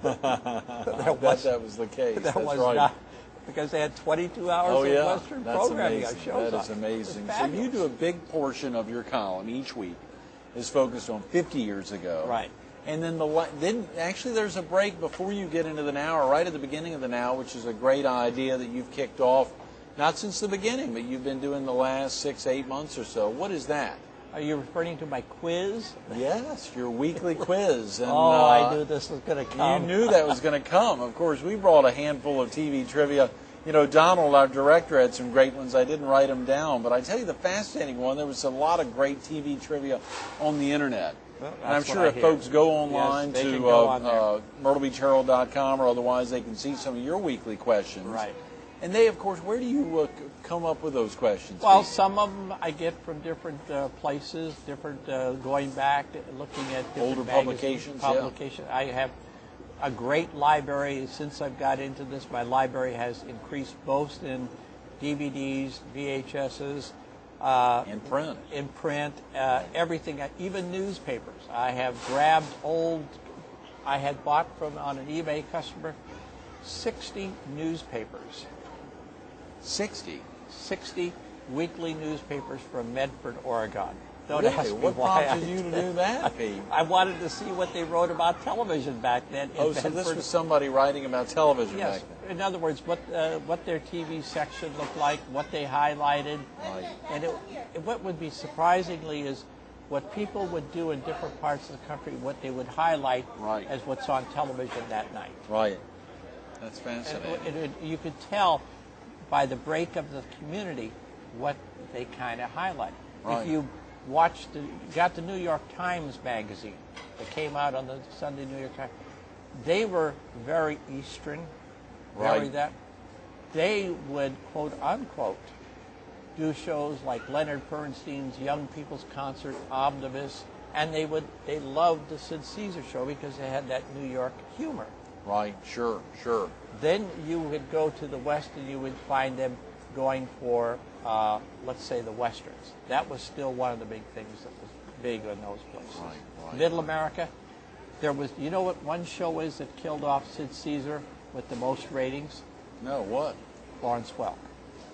I bet that was the case. That That's was right. not, because they had 22 hours of Western programming. Amazing. Shows That is on. amazing. So you do a big portion of your column each week is focused on 50 years ago. Right. And then actually there's a break before you get into the now, or right at the beginning of the now, which is a great idea that you've kicked off, not since the beginning, but you've been doing the last 6-8 months or so. What is that? Are you referring to my quiz? Yes, your weekly quiz. And, I knew this was going to come. You knew that was going to come. Of course, we brought a handful of TV trivia. You know, Donald, our director, had some great ones. I didn't write them down, but I tell you the fascinating one, there was a lot of great TV trivia on the internet. Well, and I'm sure if folks go online to myrtlebeachherald.com or otherwise, they can see some of your weekly questions. Right. And they, of course, where do you come up with those questions? Well, some of them I get from different places, different going back, looking at different older publications. Yeah. I have a great library. Since I've got into this, my library has increased both in DVDs, VHSs, in print, everything, even newspapers. I have grabbed I had bought on an eBay customer 60 newspapers. 60 weekly newspapers from Medford, Oregon. Don't really? ask me what why prompted you to do that, Pete? I wanted to see what they wrote about television back then. Oh, so this was somebody writing about television yes. back then? In other words, what their TV section looked like, what they highlighted. Right. And what would be surprisingly is what people would do in different parts of the country, what they would highlight as what's on television that night. Right. That's fascinating. And you could tell by the break of the community what they kind of highlight. Right. If you got the New York Times magazine that came out on the Sunday New York Times, they were very Eastern, very that. They would, quote unquote, do shows like Leonard Bernstein's Young People's Concert, Omnibus, and they loved the Sid Caesar show because they had that New York humor. Right, sure. Then you would go to the West and you would find them going for, let's say, the Westerns. That was still one of the big things that was big in those places. Right. Middle America, there was, you know what one show is that killed off Sid Caesar with the most ratings? No, what? Lawrence Welk.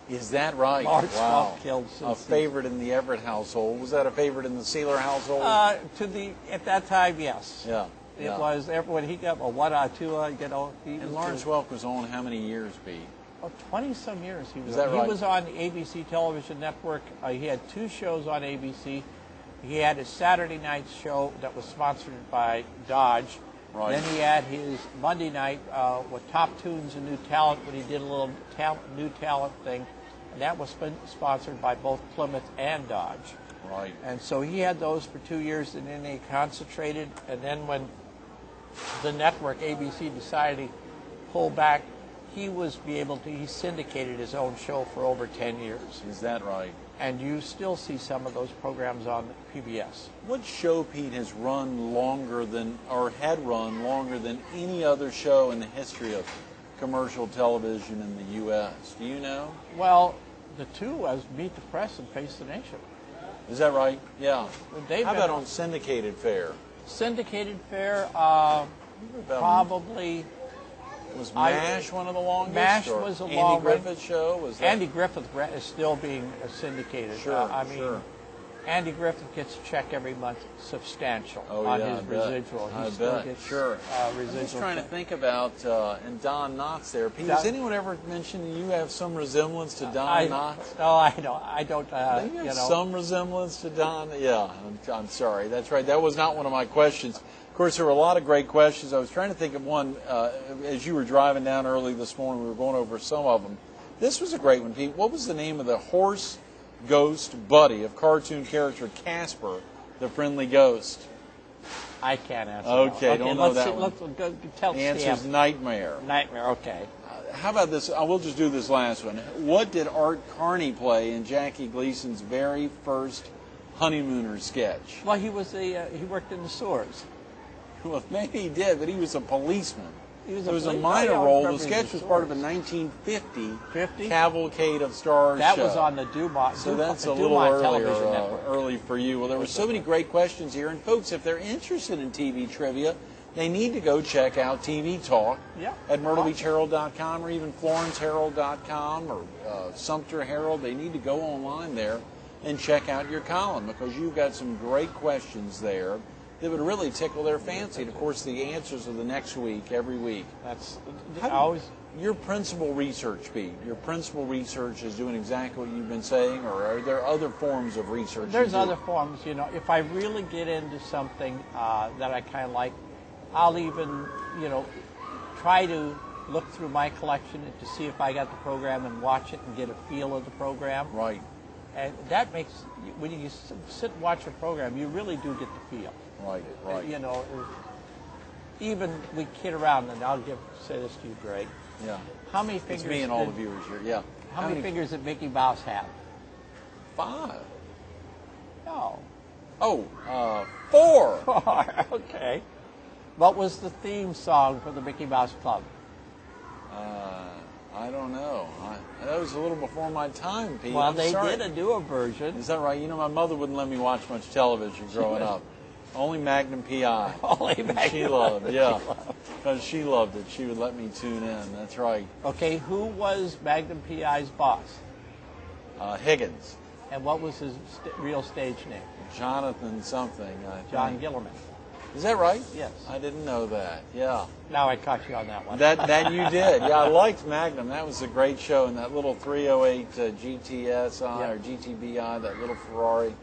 Is that right? Lawrence Welk killed Sid a Caesar. favorite in the Everett household. Was that a favorite in the Sieler household? At that time, yes. Yeah. It was, everyone, he got a 1 or 2, And Lawrence Welk was on how many years, Pete? 20-some years he was Is that on. right? He was on the ABC television network. He had 2 shows on ABC. He had his Saturday night show that was sponsored by Dodge. Right. Then he had his Monday night with Top Tunes and New Talent, when he did a little new talent thing. And that was sponsored by both Plymouth and Dodge. Right. And so he had those for 2 years, and then they concentrated. And then when the network, ABC, decided to pull back, he syndicated his own show for over 10 years. Is that right? And you still see some of those programs on PBS. What show, Pete, has run longer than, or had run longer than any other show in the history of commercial television in the U.S.? Do you know? Well, the two was Meet the Press and Face the Nation. Is that right? Yeah. How about on syndicated fare? Syndicated fare, probably... Was MASH one of the longest? MASH was a long Andy Griffith show? Was that? Andy Griffith is still being syndicated. Sure, sure. Andy Griffith gets a check every month, substantial, on his residual. I still bet. gets Sure. residual. I'm just trying to think about, and Don Knotts there. Pete, has anyone ever mentioned that you have some resemblance to Don Knotts? No, I don't. You have some resemblance to Don? Yeah, I'm sorry. That's right. That was not one of my questions. Of course, there were a lot of great questions. I was trying to think of one as you were driving down early this morning. We were going over some of them. This was a great one, Pete. What was the name of the horse ghost buddy of cartoon character Casper, the friendly ghost? I can't answer. Okay, don't know that one. Tell the answer is Nightmare. Nightmare, okay. How about this? I will just do this last one. What did Art Carney play in Jackie Gleason's very first Honeymooner sketch? Well, he worked in the sewers. Well, maybe he did, but he was a policeman. It was a minor role. The sketch was part of a 1950 Cavalcade of Stars That show. was on the Dumont. So that's a little early for you. Well, there were so many great questions here. And folks, if they're interested in TV trivia, they need to go check out TV Talk at myrtlebeachherald.com or even florenceherald.com or Sumter Herald. They need to go online there and check out your column because you've got some great questions there that would really tickle their fancy. And, of course, the answers are the next week, every week. That's always your principal research, Pete. Your principal research is doing exactly what you've been saying, or are there other forms of research? There's other forms. You know, if I really get into something that I kind of like, I'll even, you know, try to look through my collection to see if I got the program and watch it and get a feel of the program. Right. And that makes, when you sit and watch a program, you really do get the feel. Right, right. You know, even we kid around, and I'll say this to you, Greg. Yeah. How many fingers? It's me and all the viewers here. Yeah. How many fingers did Mickey Mouse have? 5. No. Oh, 4. 4. Okay. What was the theme song for the Mickey Mouse Club? I don't know. That was a little before my time, Pete. Well, I'm they sorry. did do a version. Is that right? You know, my mother wouldn't let me watch much television growing up. Only Magnum P.I. Only Magnum. She loved, yeah. Because she loved it. She would let me tune in. That's right. Okay, who was Magnum P.I.'s boss? Higgins. And what was his real stage name? Jonathan something. John Gillerman. Is that right? Yes. I didn't know that. Yeah. Now I caught you on that one. That you did. Yeah, I liked Magnum. That was a great show. And that little 308 GTSI or GTBI, that little Ferrari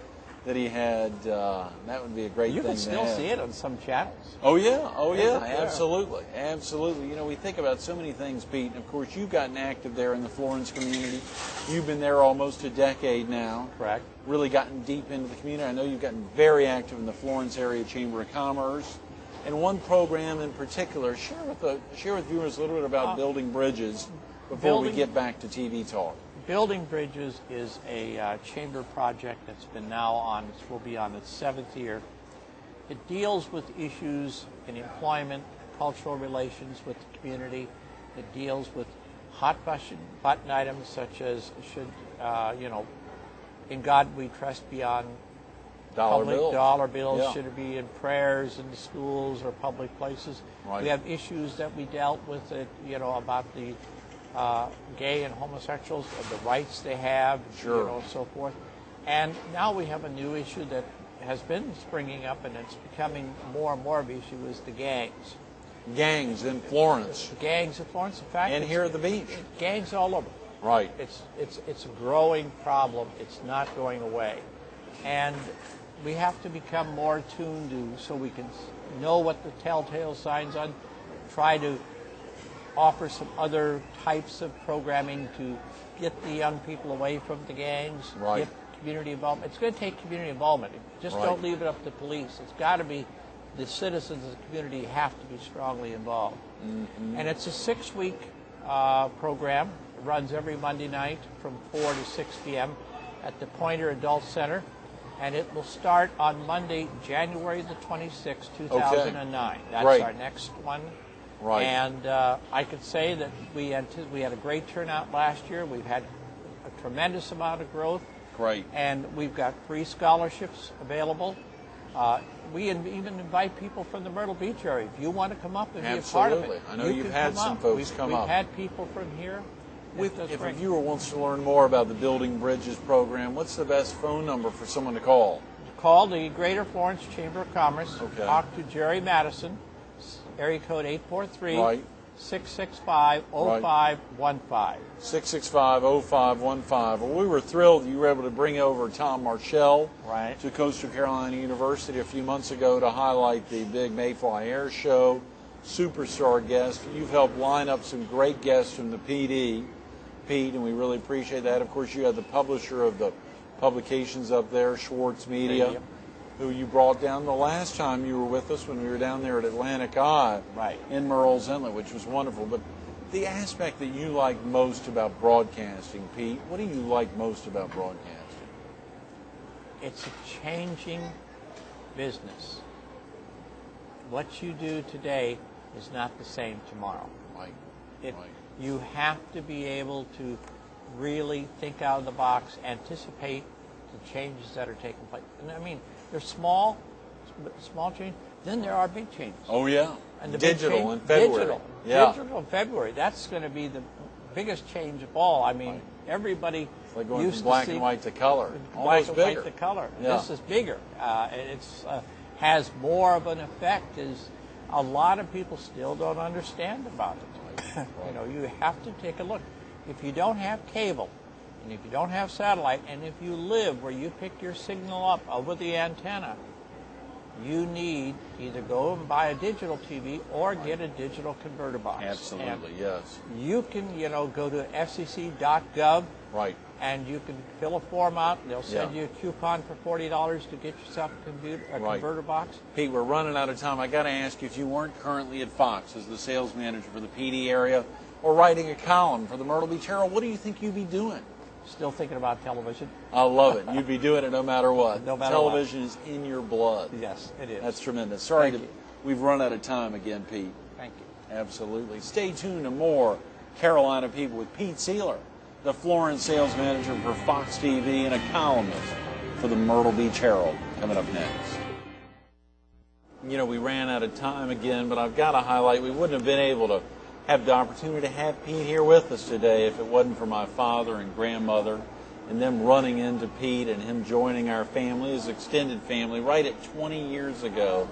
that he had, that would be a great you thing can to still have. see it on some channels. Oh, yeah. Oh, yeah. Yeah. Absolutely. Absolutely. You know, we think about so many things, Pete. And, of course, you've gotten active there in the Florence community. You've been there almost a decade now. Correct. Really gotten deep into the community. I know you've gotten very active in the Florence Area Chamber of Commerce. And one program in particular, share with viewers a little bit about building bridges before we get back to TV Talk. Building Bridges is a chamber project that's been now will be on its 7th year. It deals with issues in employment, cultural relations with the community. It deals with hot button items such as should, in God we trust beyond dollar bills. Yeah. Should it be in prayers in the schools or public places? Right. We have issues that we dealt with, about the gay and homosexuals, the rights they have, so forth. And now we have a new issue that has been springing up, and it's becoming more and more of an issue, is the gangs. Gangs in Florence. Gangs in Florence, in fact. And here at the beach. Gangs all over. Right. It's a growing problem. It's not going away. And we have to become more tuned to, so we can know what the telltale signs are, try to offer some other types of programming to get the young people away from the gangs, right. Get community involvement. It's going to take community involvement. Just don't leave it up to police. It's got to be the citizens of the community have to be strongly involved. Mm-hmm. And it's a 6-week program. It runs every Monday night from 4 to 6 p.m. at the Pointer Adult Center. And it will start on Monday, January the 26th, 2009. Okay. That's our next one. Right. And I could say that we had a great turnout last year. We've had a tremendous amount of growth. Great. And we've got free scholarships available. We even invite people from the Myrtle Beach area. If you want to come up and be a part of it, I know you've had some folks come up. We've had people from here. If a viewer wants to learn more about the Building Bridges program, what's the best phone number for someone to call? Call the Greater Florence Chamber of Commerce. Okay. Talk to Jerry Madison, area code 843 right. 665-0515. 665-0515. Well, we were thrilled you were able to bring over Tom Marshall to Coastal Carolina University a few months ago to highlight the big Mayfly Air Show. Superstar guest. You've helped line up some great guests from the PD, Pete, and we really appreciate that. Of course, you had the publisher of the publications up there, Schwartz Media, who you brought down the last time you were with us when we were down there at Atlantic Eye in Murrells Inlet, which was wonderful. But the aspect that you like most about broadcasting, Pete, what do you like most about broadcasting? It's a changing business. What you do today is not the same tomorrow. Right. You have to be able to really think out of the box, anticipate the changes that are taking place. And I mean, they're small change, then there are big changes. Oh, yeah. And the Digital in February. Digital in February. That's going to be the biggest change of all. I mean, everybody It's like going used from black to see and white to color. black Almost and bigger. white to color. Yeah. This is bigger. It's has more of an effect. Is a lot of people still don't understand about it. You know, you have to take a look. If you don't have cable, and if you don't have satellite, and if you live where you pick your signal up over the antenna, you need to either go and buy a digital TV or get a digital converter box. Absolutely, And yes. you can, you know, go to fcc.gov, Right. and you can fill a form out. They'll send Yeah. you a coupon for $40 to get yourself a Right. converter box. Pete, we're running out of time. I got to ask you, if you weren't currently at Fox as the sales manager for the PD area or writing a column for the Myrtle Beach Herald, what do you think you'd be doing? Still thinking about television? I love it. You'd be doing it no matter what. No matter Television is in your blood. Yes, it is. That's tremendous. Sorry, Thank you. we've run out of time again, Pete. Thank you. Absolutely. Stay tuned to more Carolina People with Pete Sieler, the Florence sales manager for Fox TV and a columnist for the Myrtle Beach Herald, coming up next. You know, we ran out of time again, but I've got to highlight, we wouldn't have been able to have the opportunity to have Pete here with us today if it wasn't for my father and grandmother and them running into Pete and him joining our family, his extended family, right at 20 years ago.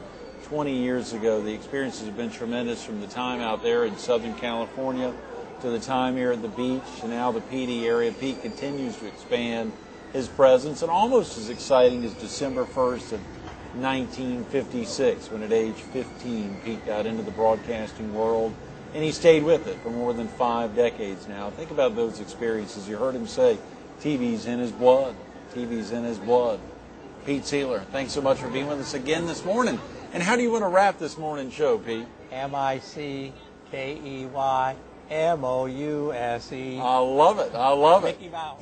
20 years ago, the experiences have been tremendous, from the time out there in Southern California to the time here at the beach and now the PD area. Pete continues to expand his presence, and almost as exciting as December 1st of 1956, when at age 15 Pete got into the broadcasting world, and he stayed with it for more than 5 decades now. Think about those experiences. You heard him say, TV's in his blood. TV's in his blood. Pete Sieler, thanks so much for being with us again this morning. And how do you want to wrap this morning show, Pete? MICKEYMOUSE. I love it. I love it. Mickey Mouse.